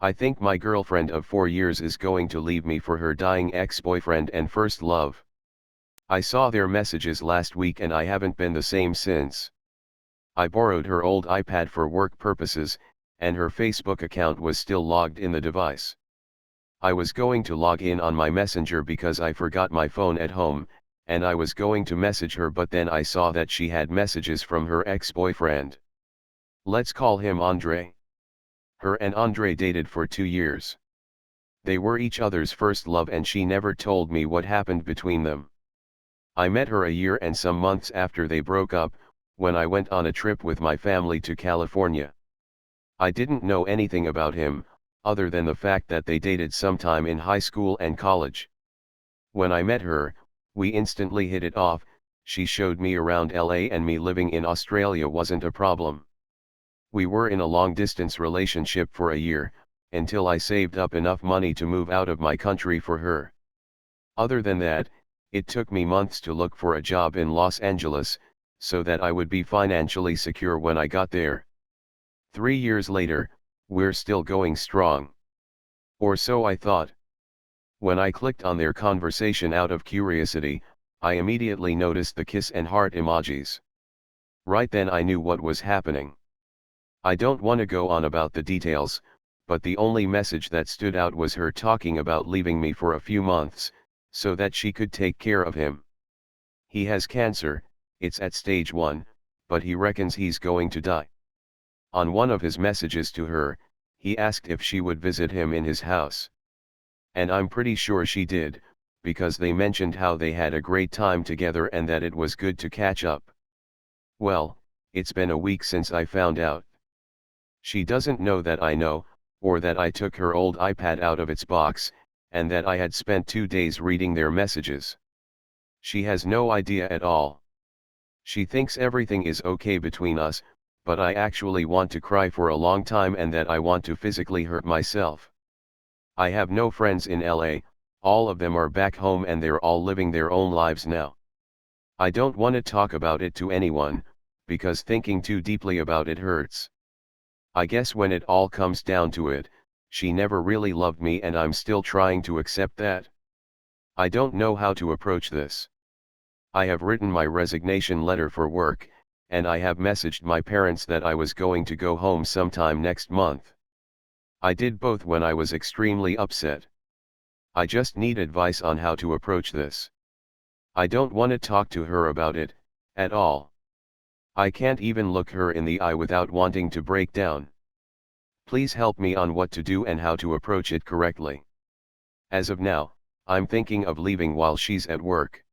I think my girlfriend of 4 years is going to leave me for her dying ex-boyfriend and first love. I saw their messages last week and I haven't been the same since. I borrowed her old iPad for work purposes, and her Facebook account was still logged in the device. I was going to log in on my messenger because I forgot my phone at home, and I was going to message her, but then I saw that she had messages from her ex-boyfriend. Let's call him Andre. Her and Andre dated for 2 years. They were each other's first love and she never told me what happened between them. I met her a year and some months after they broke up, when I went on a trip with my family to California. I didn't know anything about him, other than the fact that they dated sometime in high school and college. When I met her, we instantly hit it off. She showed me around LA and me living in Australia wasn't a problem. We were in a long-distance relationship for a year, until I saved up enough money to move out of my country for her. Other than that, it took me months to look for a job in Los Angeles, so that I would be financially secure when I got there. 3 years later, we're still going strong. Or so I thought. When I clicked on their conversation out of curiosity, I immediately noticed the kiss and heart emojis. Right then I knew what was happening. I don't want to go on about the details, but the only message that stood out was her talking about leaving me for a few months, so that she could take care of him. He has cancer, it's at stage 1, but he reckons he's going to die. On one of his messages to her, he asked if she would visit him in his house. And I'm pretty sure she did, because they mentioned how they had a great time together and that it was good to catch up. Well, it's been a week since I found out. She doesn't know that I know, or that I took her old iPad out of its box, and that I had spent 2 days reading their messages. She has no idea at all. She thinks everything is okay between us, but I actually want to cry for a long time and that I want to physically hurt myself. I have no friends in LA, all of them are back home and they're all living their own lives now. I don't want to talk about it to anyone, because thinking too deeply about it hurts. I guess when it all comes down to it, she never really loved me and I'm still trying to accept that. I don't know how to approach this. I have written my resignation letter for work, and I have messaged my parents that I was going to go home sometime next month. I did both when I was extremely upset. I just need advice on how to approach this. I don't want to talk to her about it, at all. I can't even look her in the eye without wanting to break down. Please help me on what to do and how to approach it correctly. As of now, I'm thinking of leaving while she's at work.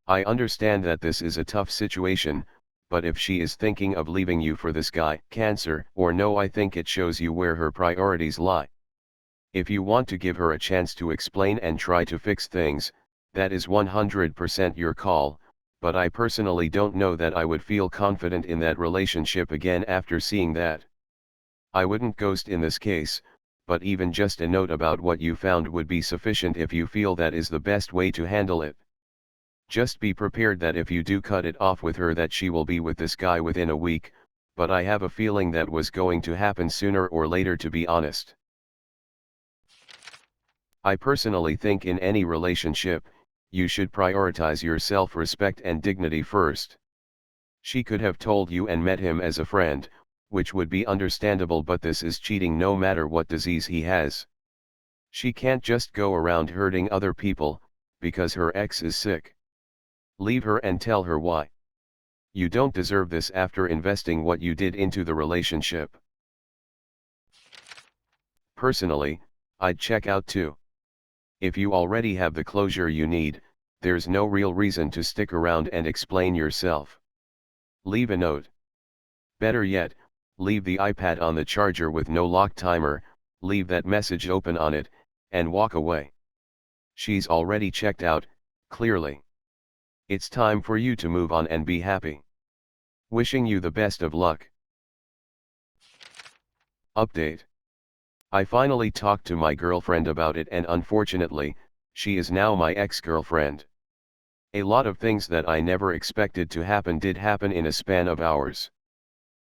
I understand that this is a tough situation, but if she is thinking of leaving you for this guy, cancer or no, I think it shows you where her priorities lie. If you want to give her a chance to explain and try to fix things, that is 100% your call, but I personally don't know that I would feel confident in that relationship again after seeing that. I wouldn't ghost in this case, but even just a note about what you found would be sufficient if you feel that is the best way to handle it. Just be prepared that if you do cut it off with her that she will be with this guy within a week, but I have a feeling that was going to happen sooner or later, to be honest. I personally think in any relationship, you should prioritize your self-respect and dignity first. She could have told you and met him as a friend, which would be understandable, but this is cheating no matter what disease he has. She can't just go around hurting other people, because her ex is sick. Leave her and tell her why. You don't deserve this after investing what you did into the relationship. Personally, I'd check out too. If you already have the closure you need, there's no real reason to stick around and explain yourself. Leave a note. Better yet, leave the iPad on the charger with no lock timer, leave that message open on it, and walk away. She's already checked out, clearly. It's time for you to move on and be happy. Wishing you the best of luck. Update. I finally talked to my girlfriend about it, and unfortunately, she is now my ex-girlfriend. A lot of things that I never expected to happen did happen in a span of hours.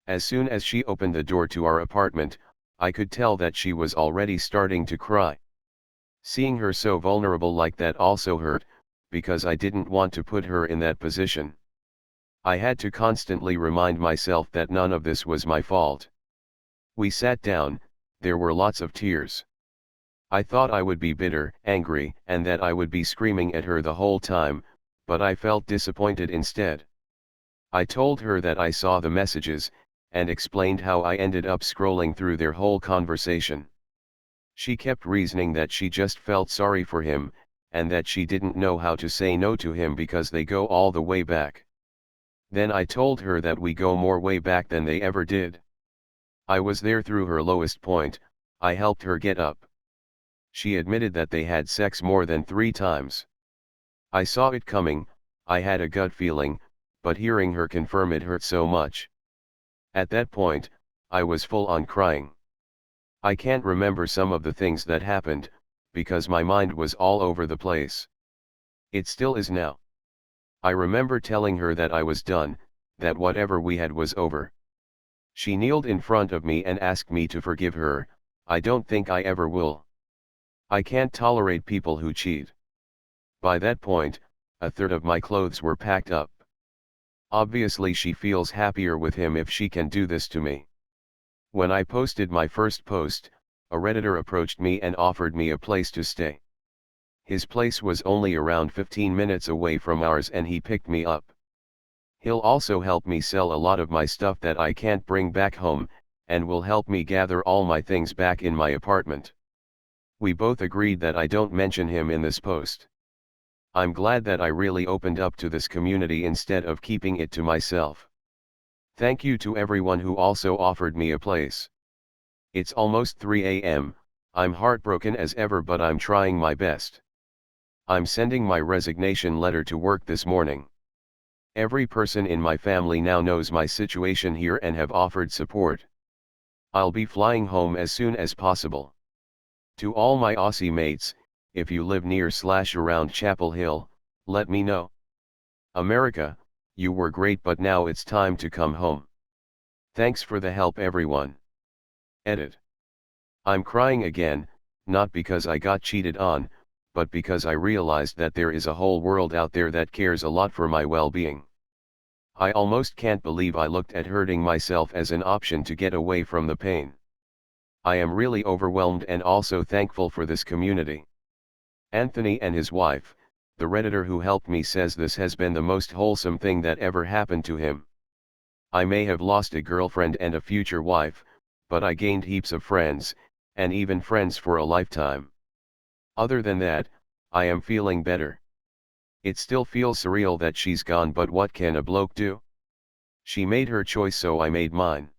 As soon as she opened the door to our apartment, I could tell that she was already starting to cry. Seeing her so vulnerable like that also hurt, because I didn't want to put her in that position. I had to constantly remind myself that none of this was my fault. We sat down, there were lots of tears. I thought I would be bitter, angry, and that I would be screaming at her the whole time, but I felt disappointed instead. I told her that I saw the messages, and explained how I ended up scrolling through their whole conversation. She kept reasoning that she just felt sorry for him, and that she didn't know how to say no to him because they go all the way back. Then I told her that we go more way back than they ever did. I was there through her lowest point, I helped her get up. She admitted that they had sex more than 3 times. I saw it coming, I had a gut feeling, but hearing her confirm it hurt so much. At that point, I was full on crying. I can't remember some of the things that happened, because my mind was all over the place. It still is now. I remember telling her that I was done, that whatever we had was over. She kneeled in front of me and asked me to forgive her. I don't think I ever will. I can't tolerate people who cheat. By that point, a third of my clothes were packed up. Obviously she feels happier with him if she can do this to me. When I posted my first post, a Redditor approached me and offered me a place to stay. His place was only around 15 minutes away from ours and he picked me up. He'll also help me sell a lot of my stuff that I can't bring back home, and will help me gather all my things back in my apartment. We both agreed that I don't mention him in this post. I'm glad that I really opened up to this community instead of keeping it to myself. Thank you to everyone who also offered me a place. It's almost 3 a.m., I'm heartbroken as ever, but I'm trying my best. I'm sending my resignation letter to work this morning. Every person in my family now knows my situation here and have offered support. I'll be flying home as soon as possible. To all my Aussie mates, if you live near/around Chapel Hill, let me know. America, you were great, but now it's time to come home. Thanks for the help, everyone. Edit. I'm crying again, not because I got cheated on, but because I realized that there is a whole world out there that cares a lot for my well-being. I almost can't believe I looked at hurting myself as an option to get away from the pain. I am really overwhelmed and also thankful for this community. Anthony and his wife, the Redditor who helped me, says this has been the most wholesome thing that ever happened to him. I may have lost a girlfriend and a future wife, but I gained heaps of friends, and even friends for a lifetime. Other than that, I am feeling better. It still feels surreal that she's gone, but what can a bloke do? She made her choice, so I made mine.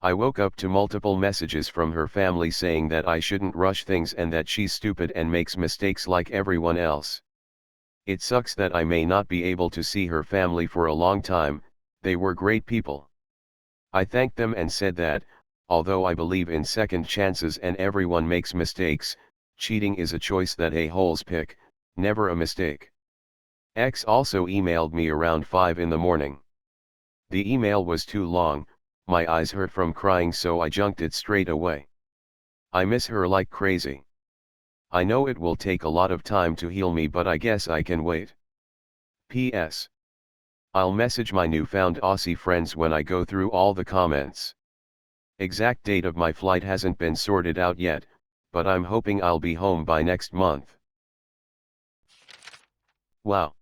I woke up to multiple messages from her family saying that I shouldn't rush things and that she's stupid and makes mistakes like everyone else. It sucks that I may not be able to see her family for a long time, they were great people. I thanked them and said that, although I believe in second chances and everyone makes mistakes, cheating is a choice that a-holes pick, never a mistake. X also emailed me around 5 in the morning. The email was too long, my eyes hurt from crying, so I junked it straight away. I miss her like crazy. I know it will take a lot of time to heal me, but I guess I can wait. P.S. I'll message my newfound Aussie friends when I go through all the comments. Exact date of my flight hasn't been sorted out yet, but I'm hoping I'll be home by next month. Wow.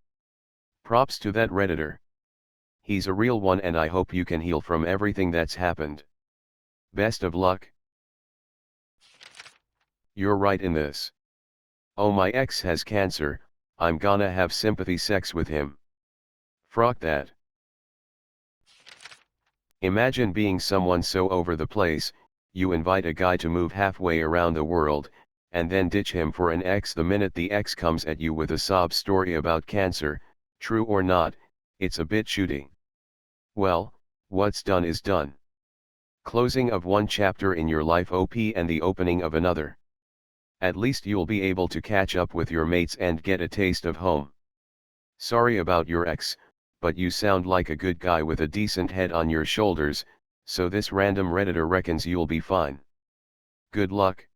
Props to that Redditor. He's a real one, and I hope you can heal from everything that's happened. Best of luck. You're right in this. Oh, my ex has cancer, I'm gonna have sympathy sex with him. Frock that. Imagine being someone so over the place, you invite a guy to move halfway around the world, and then ditch him for an ex the minute the ex comes at you with a sob story about cancer. True or not, it's a bit shooty. Well, what's done is done. Closing of one chapter in your life, OP, and the opening of another. At least you'll be able to catch up with your mates and get a taste of home. Sorry about your ex, but you sound like a good guy with a decent head on your shoulders, so this random Redditor reckons you'll be fine. Good luck.